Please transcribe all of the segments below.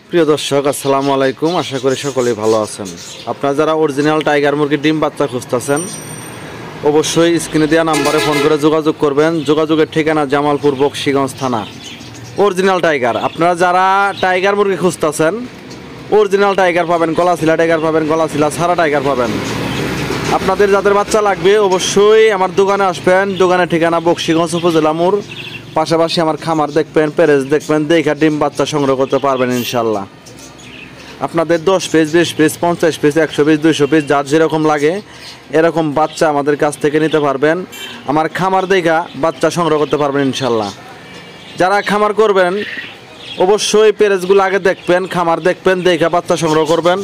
প্রিয় দর্শক, আসসালামু আলাইকুম। আশা করি সকলেই ভালো আছেন। আপনারা যারা অরিজিনাল টাইগার মুরগির ডিম বাচ্চা খুঁজতেছেন, অবশ্যই স্ক্রিনে দেওয়া নাম্বারে ফোন করে যোগাযোগ করবেন। যোগাযোগের ঠিকানা জামালপুর বকশীগঞ্জ থানা। অরিজিনাল টাইগার, আপনারা যারা টাইগার মুরগি খুঁজতেছেন, অরিজিনাল টাইগার পাবেন, গলাছিলা টাইগার পাবেন, গলাছিলা ছাড়া টাইগার পাবেন। আপনাদের যাদের বাচ্চা লাগবে অবশ্যই আমার দোকানে আসবেন। দোকানের ঠিকানা বকশীগঞ্জ উপজেলা মোড়। পাশাপাশি আমার খামার দেখবেন, প্যারেজ দেখবেন, দেখা ডিম বাচ্চা সংগ্রহ করতে পারবেন ইনশাল্লাহ। আপনাদের 10 piece, 20 piece, 50 piece, 100 piece, 200 piece, যার যেরকম লাগে এরকম বাচ্চা আমাদের কাছ থেকে নিতে পারবেন। আমার খামার দেখা বাচ্চা সংগ্রহ করতে পারবেন ইনশাল্লাহ। যারা খামার করবেন অবশ্যই প্যারেজগুলো আগে দেখবেন, খামার দেখবেন, দেখা বাচ্চা সংগ্রহ করবেন,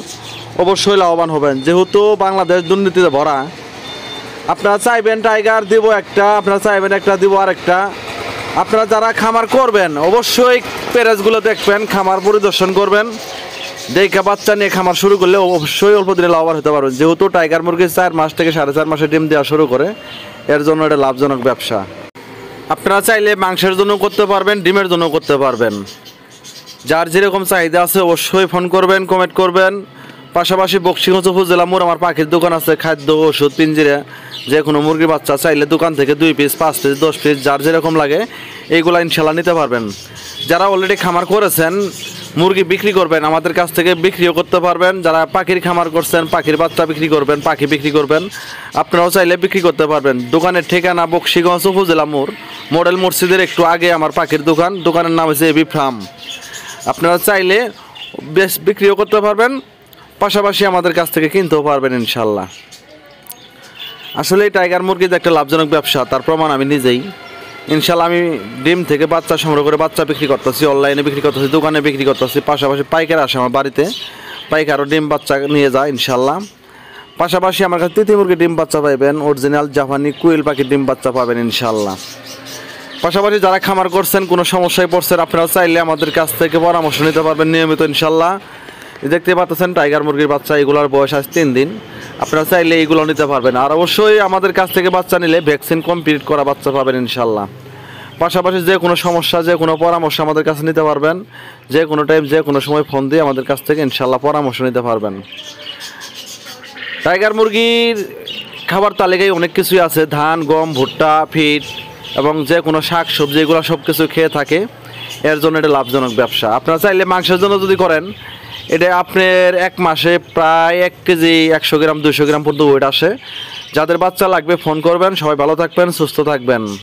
অবশ্যই লাভবান হবেন। যেহেতু বাংলাদেশ দুর্নীতিতে ভরা, আপনারা চাইবেন টাইগার দিব একটা, আপনারা চাইবেন একটা দিব আরেকটা। আপনারা যারা খামার করবেন অবশ্যই প্যারেজগুলো দেখবেন, খামার পরিদর্শন করবেন, দেখে বাচ্চা নিয়ে খামার শুরু করলে অবশ্যই অল্প দিনে লাভবান হতে পারবেন। যেহেতু টাইগার মুরগি 4 মাস থেকে 4.5 মাসে ডিম দেওয়া শুরু করে, এর জন্য এটা লাভজনক ব্যবসা। আপনারা চাইলে মাংসের জন্য করতে পারবেন, ডিমের জন্য করতে পারবেন। যার যেরকম চাহিদা আছে অবশ্যই ফোন করবেন, কমেন্ট করবেন। পাশাপাশি বকশীগঞ্জ উপজেলা মোড় আমার পাখির দোকান আছে, খাদ্য, ওষুধ, পিঞ্জিরা, যে কোনো মুরগির বাচ্চা চাইলে দোকান থেকে 2 পিস, 5 পিস, 10 পিস, যার যেরকম লাগে এইগুলা ইনশাল্লাহ নিতে পারবেন। যারা অলরেডি খামার করেছেন, মুরগি বিক্রি করবেন, আমাদের কাছ থেকে বিক্রিও করতে পারবেন। যারা পাখির খামার করছেন, পাখির বাচ্চা বিক্রি করবেন, পাখি বিক্রি করবেন, আপনারাও চাইলে বিক্রি করতে পারবেন। দোকানের ঠিকানা বকশীগঞ্জ উপজেলা মোড়, মডেল মসজিদের একটু আগে আমার পাখির দোকান। দোকানের নাম হচ্ছে এবি ফার্ম। আপনারা চাইলে বেশ বিক্রিও করতে পারবেন, পাশাপাশি আমাদের কাছ থেকে কিনতেও পারবেন ইনশাল্লাহ। আসলে এই টাইগার মুরগির একটা লাভজনক ব্যবসা, তার প্রমাণ আমি নিজেই। ইনশাল্লাহ আমি ডিম থেকে বাচ্চা সংগ্রহ করে বাচ্চা বিক্রি করতেছি, অনলাইনে বিক্রি করতেছি, দোকানে বিক্রি করতেছি। পাশাপাশি পাইকার আসে আমার বাড়িতে, পাইকারও ডিম বাচ্চা নিয়ে যায় ইনশাল্লাহ। পাশাপাশি আমার কাছে তিতি মুরগির ডিম বাচ্চা পাইবেন, অরিজিনাল জাপানি কুইল পাখির ডিম বাচ্চা পাবেন ইনশাল্লাহ। পাশাপাশি যারা খামার করছেন, কোনো সমস্যায় পড়ছেন, আপনারা চাইলে আমাদের কাছ থেকে পরামর্শ নিতে পারবেন নিয়মিত ইনশাল্লাহ। দেখতে পাচ্ছেন টাইগার মুরগির বাচ্চা, এগুলোর বয়স আজ 3 দিন। আপনারা চাইলে এইগুলো নিতে পারবেন। আর অবশ্যই আমাদের কাছ থেকে বাচ্চা নিলে ভ্যাকসিন কমপ্লিট করা বাচ্চা পাবেন ইনশাল্লাহ। পাশাপাশি যে কোনো সমস্যা, যে কোনো পরামর্শ আমাদের কাছে নিতে পারবেন। যে কোনো টাইম, যে কোনো সময় ফোন দিয়ে আমাদের কাছ থেকে ইনশাল্লাহ পরামর্শ নিতে পারবেন। টাইগার মুরগির খাবার তালিকায় অনেক কিছুই আছে, ধান, গম, ভুট্টা, ফিড এবং যে কোনো শাক সবজি, এগুলো সব কিছু খেয়ে থাকে। এর জন্য এটা লাভজনক ব্যবসা। আপনারা চাইলে মাংসের জন্য যদি করেন, এটা আপনার 1 মাসে প্রায় 1 কেজি 100 গ্রাম 200 গ্রাম পর্যন্ত ওয়েট আসে। যাদের বাচ্চা লাগবে ফোন করবেন। সবাই ভালো থাকবেন, সুস্থ থাকবেন।